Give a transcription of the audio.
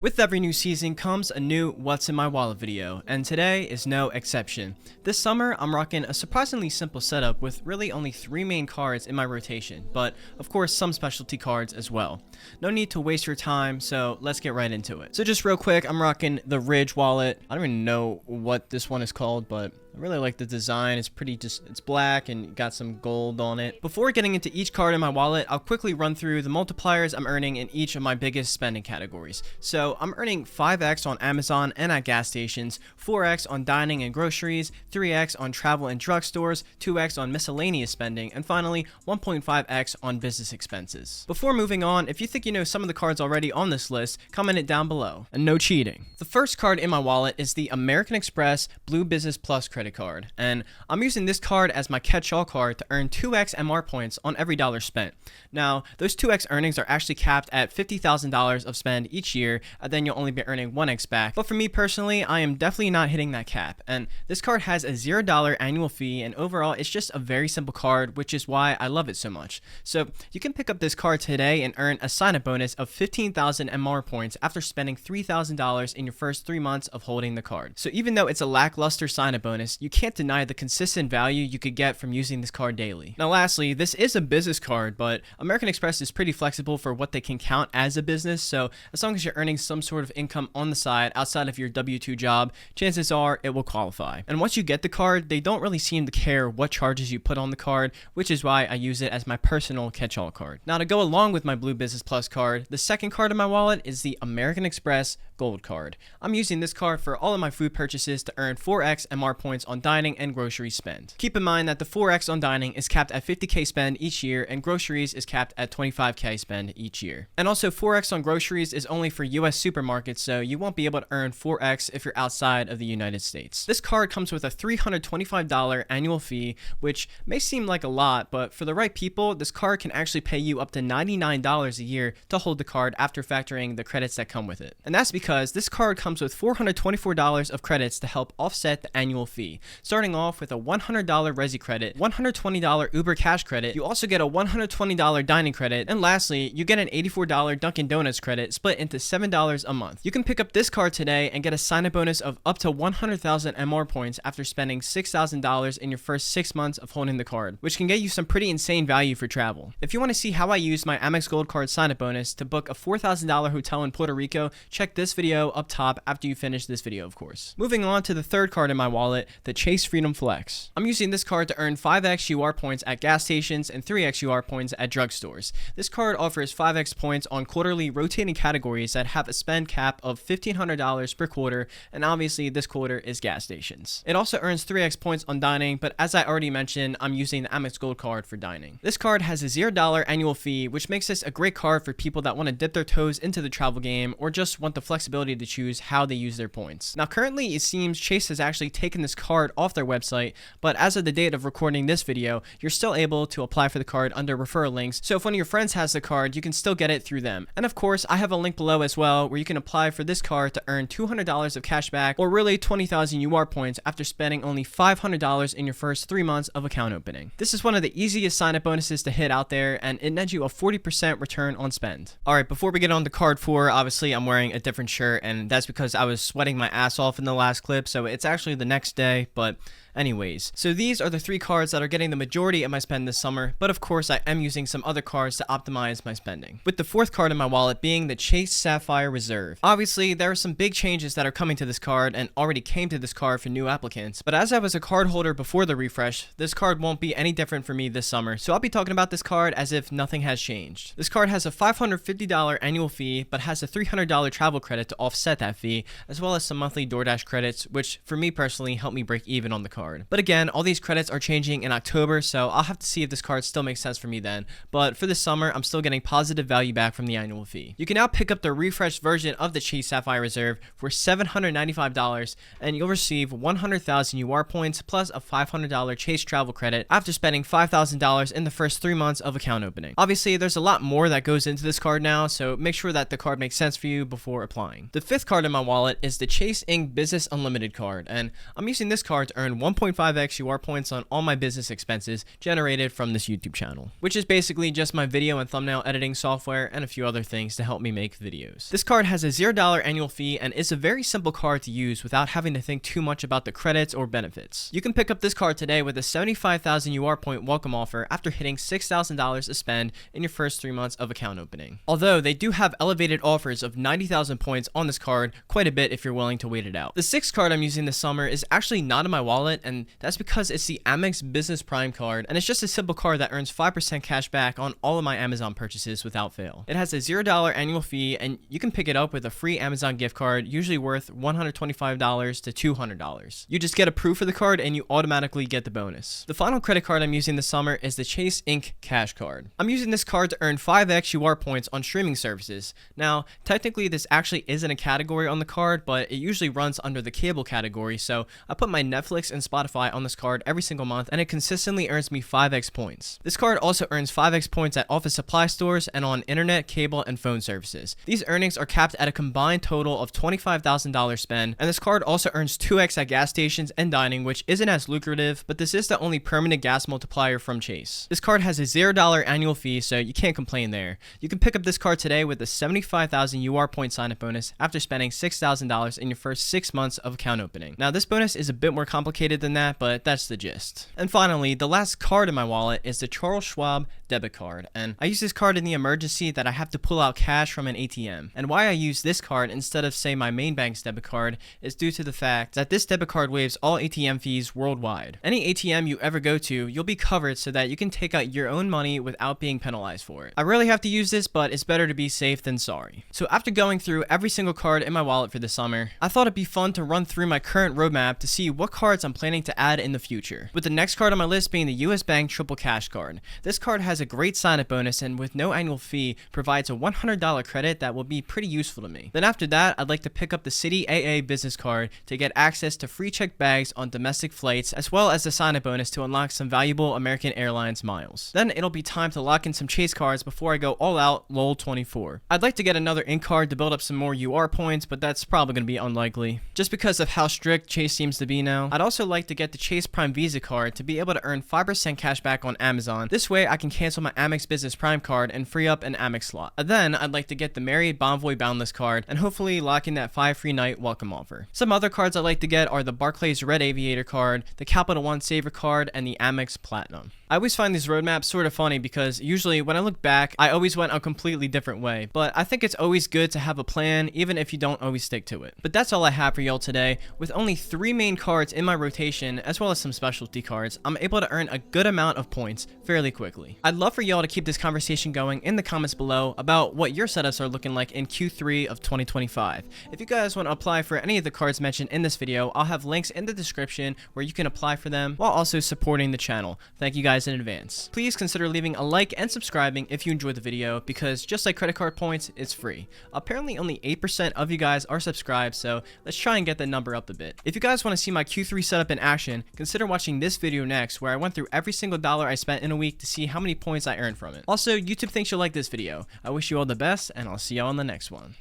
With every new season comes a new What's in My Wallet video, and today is no exception. This summer, I'm rocking a surprisingly simple setup with really only 3 main cards in my rotation, but of course some specialty cards as well. No need to waste your time, so let's get right into it. So just real quick, I'm rocking the Ridge wallet. I don't even know what this one is called, but I really like the design. It's it's black and got some gold on it. Before getting into each card in my wallet, I'll quickly run through the multipliers I'm earning in each of my biggest spending categories. So I'm earning 5x on Amazon and at gas stations, 4x on dining and groceries, 3x on travel and drugstores, 2x on miscellaneous spending, and finally 1.5x on business expenses. Before moving on, if you think you know some of the cards already on this list, comment it down below. And no cheating. The first card in my wallet is the American Express Blue Business Plus credit card, and I'm using this card as my catch-all card to earn 2x MR points on every dollar spent. Now, those 2x earnings are actually capped at $50,000 of spend each year, and then you'll only be earning 1x back. But for me personally, I am definitely not hitting that cap, and this card has a $0 annual fee, and overall it's just a very simple card, which is why I love it so much. So you can pick up this card today and earn a sign-up bonus of 15,000 MR points after spending $3,000 in your first 3 months of holding the card. So even though it's a lackluster sign-up bonus, you can't deny the consistent value you could get from using this card daily. Now lastly, this is a business card, but American Express is pretty flexible for what they can count as a business, so as long as you're earning some sort of income on the side outside of your W-2 job, chances are it will qualify. And once you get the card, they don't really seem to care what charges you put on the card, which is why I use it as my personal catch-all card. Now to go along with my Blue Business Plus card, the second card in my wallet is the American Express Gold card. I'm using this card for all of my food purchases to earn 4x MR points on dining and grocery spend. Keep in mind that the 4x on dining is capped at 50k spend each year, and groceries is capped at 25k spend each year. And also 4x on groceries is only for US supermarkets, so you won't be able to earn 4x if you're outside of the United States. This card comes with a $325 annual fee, which may seem like a lot, but for the right people, this card can actually pay you up to $99 a year to hold the card after factoring the credits that come with it. And that's because this card comes with $424 of credits to help offset the annual fee. Starting off with a $100 Resi credit, $120 Uber Cash credit, you also get a $120 dining credit, and lastly, you get an $84 Dunkin' Donuts credit split into $7 a month. You can pick up this card today and get a sign-up bonus of up to 100,000 MR points after spending $6,000 in your first 6 months of holding the card, which can get you some pretty insane value for travel. If you want to see how I use my Amex Gold Card sign-up bonus to book a $4,000 hotel in Puerto Rico, check this video up top after you finish this video, of course. Moving on to the third card in my wallet, the Chase Freedom Flex. I'm using this card to earn 5x UR points at gas stations and 3x UR points at drugstores. This card offers 5x points on quarterly rotating categories that have a spend cap of $1,500 per quarter, and obviously this quarter is gas stations. It also earns 3x points on dining, but as I already mentioned, I'm using the Amex Gold card for dining. This card has a $0 annual fee, which makes this a great card for people that want to dip their toes into the travel game or just want the flexibility to choose how they use their points. Now currently it seems Chase has actually taken this card off their website, but as of the date of recording this video, you're still able to apply for the card under referral links, so if one of your friends has the card, you can still get it through them. And of course, I have a link below as well where you can apply for this card to earn $200 of cash back, or really 20,000 UR points after spending only $500 in your first 3 months of account opening. This is one of the easiest sign-up bonuses to hit out there, and it nets you a 40% return on spend. Alright, before we get on to card 4, obviously I'm wearing a different shirt, and that's because I was sweating my ass off in the last clip, so it's actually the next day, but anyways, so these are the 3 cards that are getting the majority of my spend this summer, but of course I am using some other cards to optimize my spending. With the 4th card in my wallet being the Chase Sapphire Reserve. Obviously, there are some big changes that are coming to this card and already came to this card for new applicants, but as I was a card holder before the refresh, this card won't be any different for me this summer, so I'll be talking about this card as if nothing has changed. This card has a $550 annual fee, but has a $300 travel credit to offset that fee, as well as some monthly DoorDash credits, which for me personally help me break even on the card. But again, all these credits are changing in October, so I'll have to see if this card still makes sense for me then. But for this summer, I'm still getting positive value back from the annual fee. You can now pick up the refreshed version of the Chase Sapphire Reserve for $795, and you'll receive 100,000 UR points plus a $500 Chase travel credit after spending $5,000 in the first 3 months of account opening. Obviously, there's a lot more that goes into this card now, so make sure that the card makes sense for you before applying. The 5th card in my wallet is the Chase Inc. Business Unlimited card, and I'm using this card to earn 1.5x UR points on all my business expenses generated from this YouTube channel, which is basically just my video and thumbnail editing software and a few other things to help me make videos. This card has a $0 annual fee and is a very simple card to use without having to think too much about the credits or benefits. You can pick up this card today with a 75,000 UR point welcome offer after hitting $6,000 to spend in your first 3 months of account opening. Although they do have elevated offers of 90,000 points on this card, quite a bit if you're willing to wait it out. The sixth card I'm using this summer is actually not in my wallet, and that's because it's the Amex Business Prime card, and it's just a simple card that earns 5% cash back on all of my Amazon purchases without fail. It has a $0 annual fee, and you can pick it up with a free Amazon gift card, usually worth $125 to $200. You just get a proof of the card and you automatically get the bonus. The final credit card I'm using this summer is the Chase Inc. Cash Card. I'm using this card to earn 5x UR points on streaming services. Now, technically this actually isn't a category on the card, but it usually runs under the cable category, so I put my Netflix and Spotify on this card every single month, and it consistently earns me 5x points. This card also earns 5x points at office supply stores and on internet, cable, and phone services. These earnings are capped at a combined total of $25,000 spend, and this card also earns 2x at gas stations and dining, which isn't as lucrative, but this is the only permanent gas multiplier from Chase. This card has a $0 annual fee, so you can't complain there. You can pick up this card today with a 75,000 UR point sign-up bonus after spending $6,000 in your first 6 months of account opening. Now, this bonus is a bit more complicated than that, but that's the gist. And finally, the last card in my wallet is the Charles Schwab debit card, and I use this card in the emergency that I have to pull out cash from an ATM. And why I use this card instead of, say, my main bank's debit card is due to the fact that this debit card waives all ATM fees worldwide. Any ATM you ever go to, you'll be covered so that you can take out your own money without being penalized for it. I rarely have to use this, but it's better to be safe than sorry. So after going through every single card in my wallet for the summer, I thought it'd be fun to run through my current roadmap to see what cards I'm planning to add in the future. With the next card on my list being the US Bank Triple Cash Card. This card has a great sign-up bonus and with no annual fee provides a $100 credit that will be pretty useful to me. Then after that, I'd like to pick up the Citi AA Business Card to get access to free checked bags on domestic flights, as well as the sign-up bonus to unlock some valuable American Airlines miles. Then it'll be time to lock in some Chase cards before I go all out LOL24. I'd like to get another Ink card to build up some more UR points, but that's probably going to be unlikely, just because of how strict Chase seems to be now. I'd also like to get the Chase Prime Visa card to be able to earn 5% cash back on Amazon. This way I can cancel my Amex Business Prime card and free up an Amex slot. And then I'd like to get the Marriott Bonvoy Boundless card and hopefully lock in that 5 free night welcome offer. Some other cards I'd like to get are the Barclays Red Aviator card, the Capital One Saver card, and the Amex Platinum. I always find these roadmaps sort of funny because usually when I look back, I always went a completely different way, but I think it's always good to have a plan even if you don't always stick to it. But that's all I have for y'all today. With only 3 main cards in my rotation, as well as some specialty cards, I'm able to earn a good amount of points fairly quickly. I'd love for y'all to keep this conversation going in the comments below about what your setups are looking like in Q3 of 2025. If you guys want to apply for any of the cards mentioned in this video, I'll have links in the description where you can apply for them while also supporting the channel. Thank you guys in advance. Please consider leaving a like and subscribing if you enjoyed the video because just like credit card points, it's free. Apparently only 8% of you guys are subscribed, so let's try and get the number up a bit. If you guys want to see my Q3 setup in action, consider watching this video next where I went through every single dollar I spent in a week to see how many points I earned from it. Also, YouTube thinks you'll like this video. I wish you all the best and I'll see y'all in the next one.